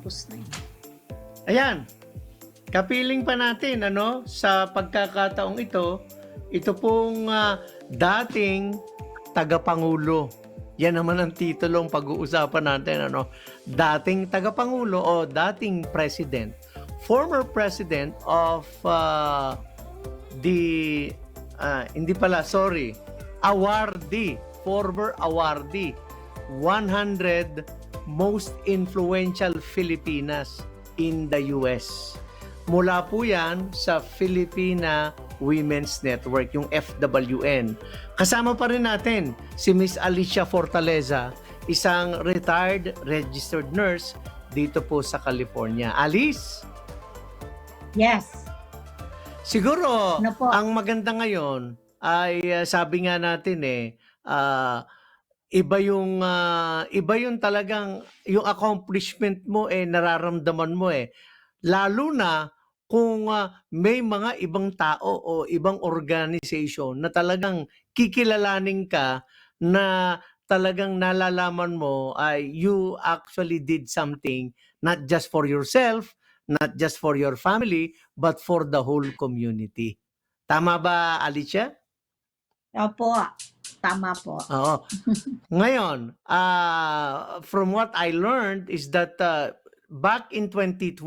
Tapos na yun. Ayan, kapiling pa natin sa pagkakataong ito pong dating tagapangulo. Yan naman ang titulong pag-uusapan natin, dating tagapangulo o dating president, former president of former awardee, 100 Most Influential Filipinas in the US. Mula po yan sa Filipino Women's Network, yung FWN. Kasama pa rin natin si Miss Alicia Fortaleza, isang retired registered nurse dito po sa California. Alice? Yes. Siguro, Ano po? ang maganda ngayon ay sabi nga natin iba yung talagang yung accomplishment mo nararamdaman mo lalo na kung may mga ibang tao o ibang organization na talagang kikilalanin ka na talagang nalalaman mo ay you actually did something not just for yourself, not just for your family, but for the whole community. Tama ba, Alicia? Opo. Tama po. Oo. Ngayon, from what I learned is that back in 2012,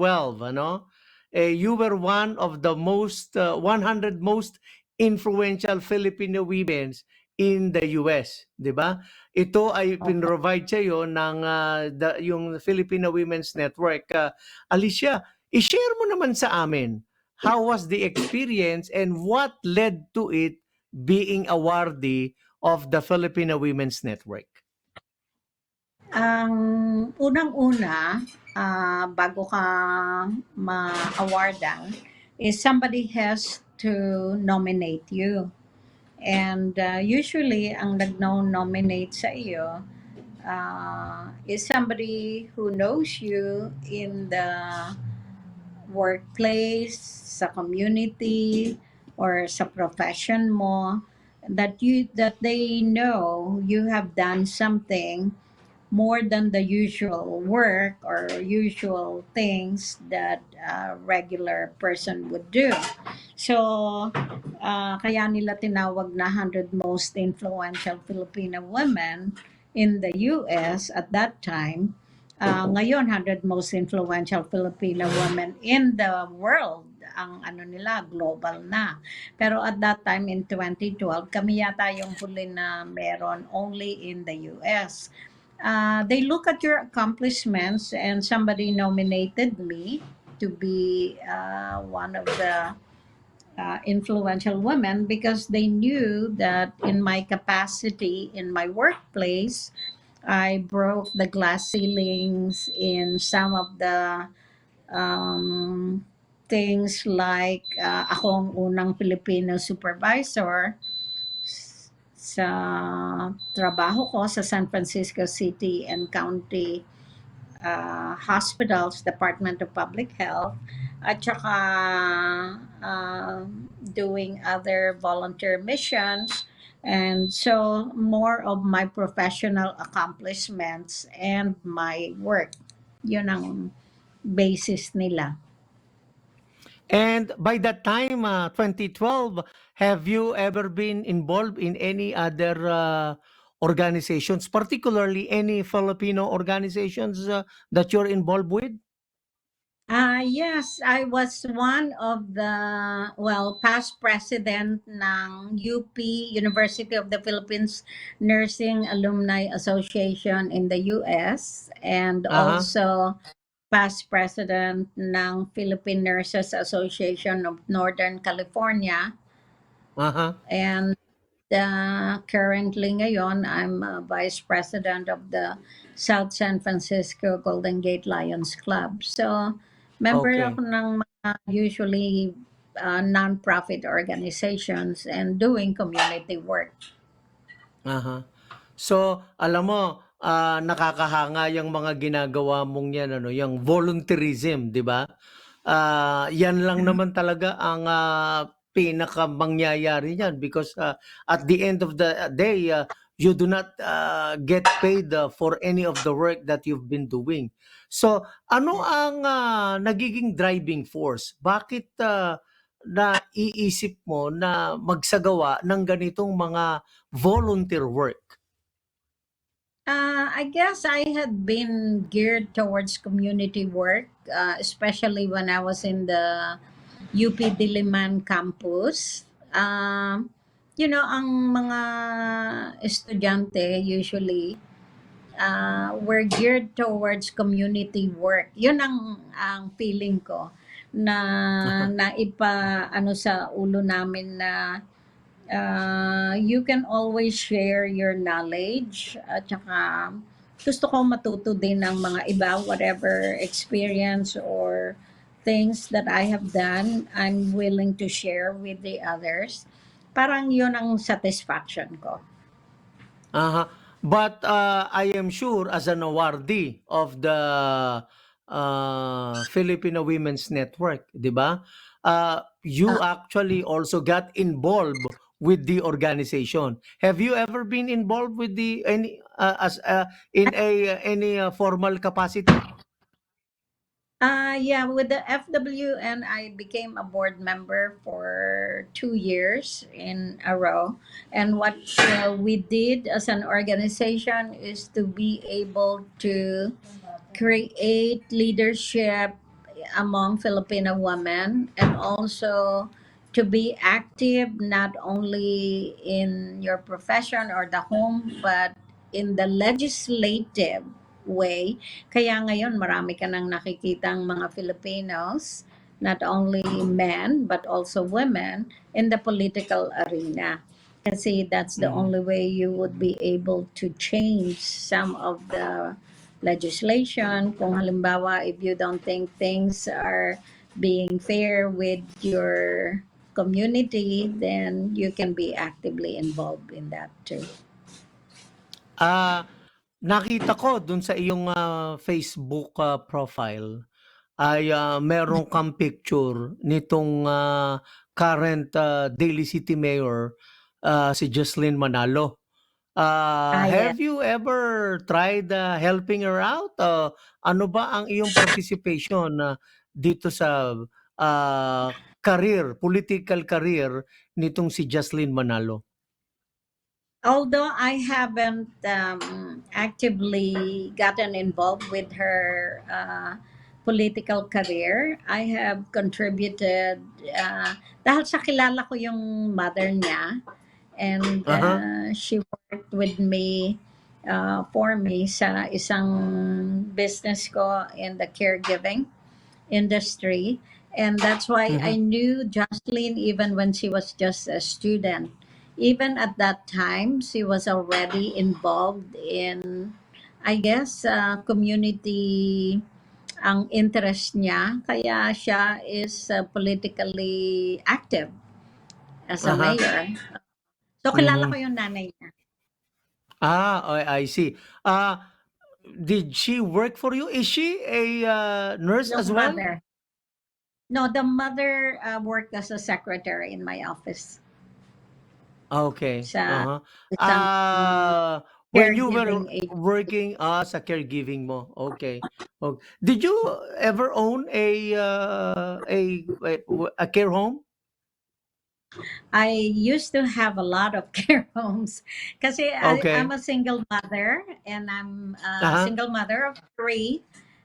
you were one of the 100 most influential Filipino women in the US, 'di ba? Ito ay Opo. pinrovide sa iyo ng yung Filipino Women's Network. Alicia, i-share mo naman sa amin, how was the experience and what led to it being awardee of the Filipino Women's Network? Ang unang-una, bago ka ma-awardan, is somebody has to nominate you. And usually, ang nag-nominate sa iyo is somebody who knows you in the workplace, sa community, or sa profession mo, that they know you have done something more than the usual work or usual things that a regular person would do. So, kaya nila tinawag na 100 Most Influential Filipina Women in the US at that time. Ngayon, 100 Most Influential Filipina Women in the world. Ang nila, global na. Pero at that time in 2012, kami yata yung huli na meron only in the US. They look at your accomplishments, and somebody nominated me to be one of the influential women because they knew that in my capacity in my workplace, I broke the glass ceilings in some of the things like ako ang unang Filipino supervisor sa trabaho ko sa San Francisco City and County Hospitals, Department of Public Health, at saka doing other volunteer missions. And so more of my professional accomplishments and my work. Yun ang basis nila. And by that time, 2012, have you ever been involved in any other organizations, particularly any Filipino organizations that you're involved with? Yes, I was one of the, past president ng UP, University of the Philippines Nursing Alumni Association in the US, and also past president ng Philippine Nurses Association of Northern California. And currently ngayon, I'm vice president of the South San Francisco Golden Gate Lions Club. So, member Okay. ako ng mga usually non-profit organizations and doing community work. So, alam mo, nakakahanga yung mga ginagawa mong yan, yung volunteerism, di ba? Yan lang naman talaga ang pinakamangyayari niyan because at the end of the day, you do not get paid for any of the work that you've been doing. So, ano ang nagiging driving force? Bakit naiisip mo na magsagawa ng ganitong mga volunteer work? I guess I had been geared towards community work, especially when I was in the UP Diliman campus. Ang mga estudyante usually were geared towards community work. Yun ang feeling ko na naipa ano sa ulo namin na you can always share your knowledge at saka gusto ko matuto din ng mga iba, whatever experience or things that I have done, I'm willing to share with the others. Parang yun ang satisfaction ko. Uh-huh. But I am sure as an awardee of the Filipino Women's Network, 'di ba? You Ah, actually also got involved with the organization. Have you ever been involved with the any as in a any formal capacity? yeah, with the FWN, I became a board member for 2 years in a row. And what we did as an organization is to be able to create leadership among Filipino women and also to be active not only in your profession or the home but in the legislative way. Kaya ngayon marami ka nang nakikitang mga Filipinos, not only men but also women in the political arena. Kasi that's the Mhm. only way you would be able to change some of the legislation. Kung halimbawa, if you don't think things are being fair with your community, then you can be actively involved in that too. Ah, nakita ko dun sa iyong Facebook profile ay meron kang picture nitong current Daly City Mayor si Jocelyn Manalo. Ah, yeah. Have you ever tried helping her out? Ano ba ang iyong participation dito sa political career nitong si Jocelyn Manalo? Although I haven't actively gotten involved with her political career, I have contributed dahil sa kilala ko yung mother niya and Aha. she worked with me for me sa isang business ko in the caregiving industry. And that's why I Mhm. knew Jocelyn even when she was just a student. Even at that time, she was already involved in, I guess, community ang interest niya. Kaya siya is politically active as a Aha. mayor. So, kilala ko Mhm. yung nanay niya. I see. Did she work for you? Is she a nurse as Yung well? mother. No, the mother worked as a secretary in my office Okay. sa Uh-huh. isang When you were caregiving agency. working sa caregiving mo. Okay. Okay. Did you ever own a care home? I used to have a lot of care homes kasi I'm Okay. a single mother and I'm a Uh-huh. single mother of three.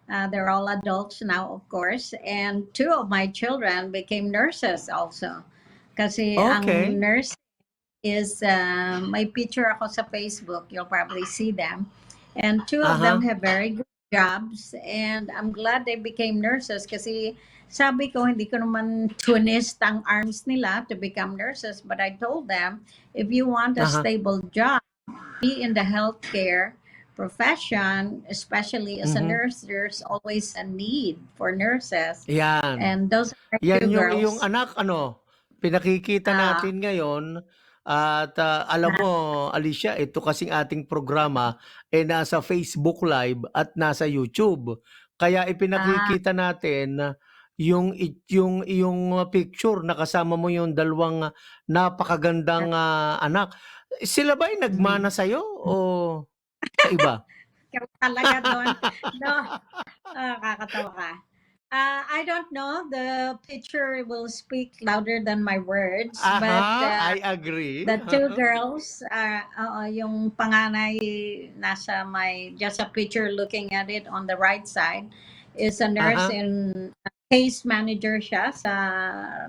They're all adults now, of course. And two of my children became nurses also. Kasi ang Okay. nurse is may picture ako sa Facebook. You'll probably see them. And two of them Uh-huh. have very good jobs. And I'm glad they became nurses kasi sabi ko, hindi ko naman twist ang arms nila to become nurses. But I told them, if you want a Uh-huh. stable job, be in the healthcare profession, especially as a Mhm. nurse, there's always a need for nurses. Yan. And those are my Yan two yung iyong girls. anak ano, pinakikita Uh, natin ngayon at alam mo Alicia, ito kasing ating programa nasa Facebook Live at nasa YouTube. Kaya uh, ipinakikita natin yung picture na kasama mo yung dalawang napakagandang anak. Sila ba ay nagmana Mhm. sa'yo o sa iba? Ikaw talaga Don. No, kakatawa ka. I don't know. The picture will speak louder than my words, but Aha, I agree. the two girls, yung panganay nasa may just a picture looking at it on the right side is a nurse Aha, in case manager siya sa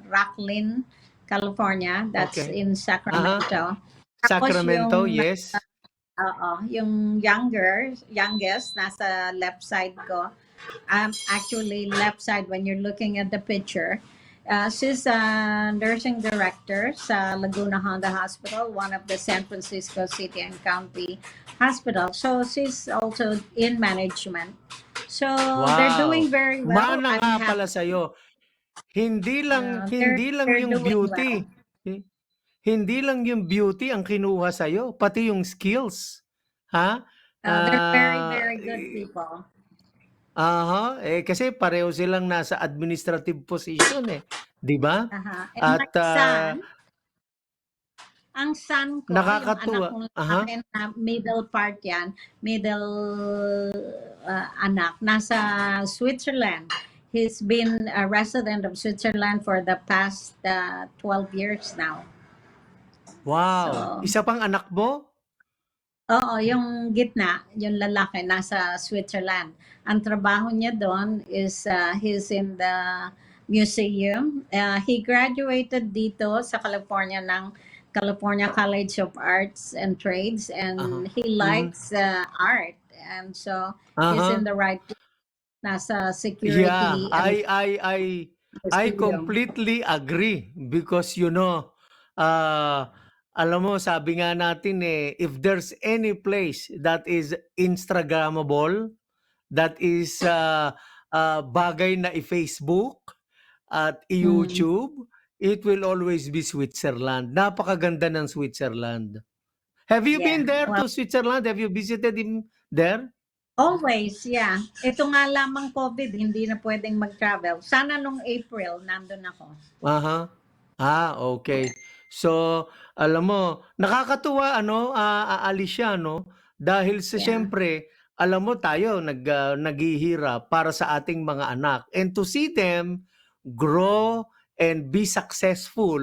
Rocklin, California. That's okay. in Aha, Sacramento. Tapos Sacramento, yung yes. yung youngest nasa left side ko. Actually left side when you're looking at the picture. She's a nursing director sa Laguna Honda Hospital, one of the San Francisco City and County hospital. So she's also in management. So they're doing Wow, very well. mana I'm nga pala happy. sa'yo. Hindi lang They're hindi lang they're yung doing well. beauty, hindi lang yung beauty ang kinuha sa'yo, pati yung skills. Ha? They're very Ah, very good people. kasi pareho silang nasa administrative position, 'di ba? And my At, son, ang son ko, yung anak nakakatuwa kong lalaki na middle part yan, middle anak, nasa Switzerland. He's been a resident of Switzerland for the past 12 years now. wow, So, isa pang anak mo? oo, yung gitna, yung lalaki, nasa Switzerland. Ang trabaho niya doon is he's in the museum. He graduated dito sa California ng California College of Arts and Trades Uh-huh, and he mhm, likes art. And so he's in uh-huh. the right nasa Yeah, security and I museum. completely agree because alam mo sabi nga natin if there's any place that is Instagrammable, that is bagay na i-Facebook at Mm, i-YouTube, it will always be Switzerland. Napakaganda ng Switzerland. Have you yeah. been there Well, to Switzerland? Have you visited him there? always, yeah. Ito nga lamang COVID, hindi na pwedeng mag-travel. Sana nung April, nandun ako. Aha. Okay. So, alam mo, nakakatuwa Alicia 'no, dahil sa Yeah. siyempre alam mo tayo naghihirap para sa ating mga anak and to see them grow and be successful,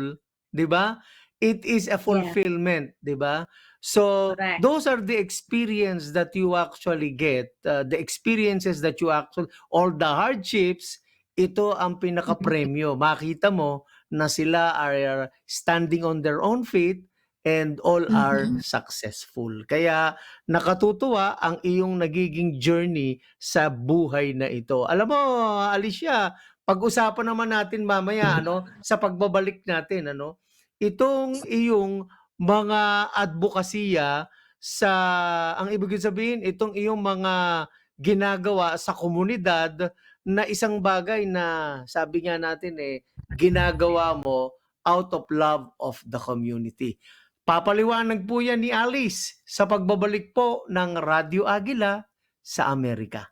'di ba? It is a Yeah, fulfillment, 'di ba? So, correct. those are the experience that you actually get, the experiences that you actually all the hardships, ito ang pinakapremyo. Makita mo na sila are standing on their own feet and all are Mhm. successful. Kaya nakatutuwa ang iyong nagiging journey sa buhay na ito. Alam mo, Alicia, pag-usapan naman natin mamaya sa pagbabalik natin itong iyong mga advokasya sa ang ibig sabihin itong iyong mga ginagawa sa komunidad na isang bagay na sabi nga natin ginagawa mo out of love of the community. Papaliwanag po yan ni Alice sa pagbabalik po ng Radyo Agila sa Amerika.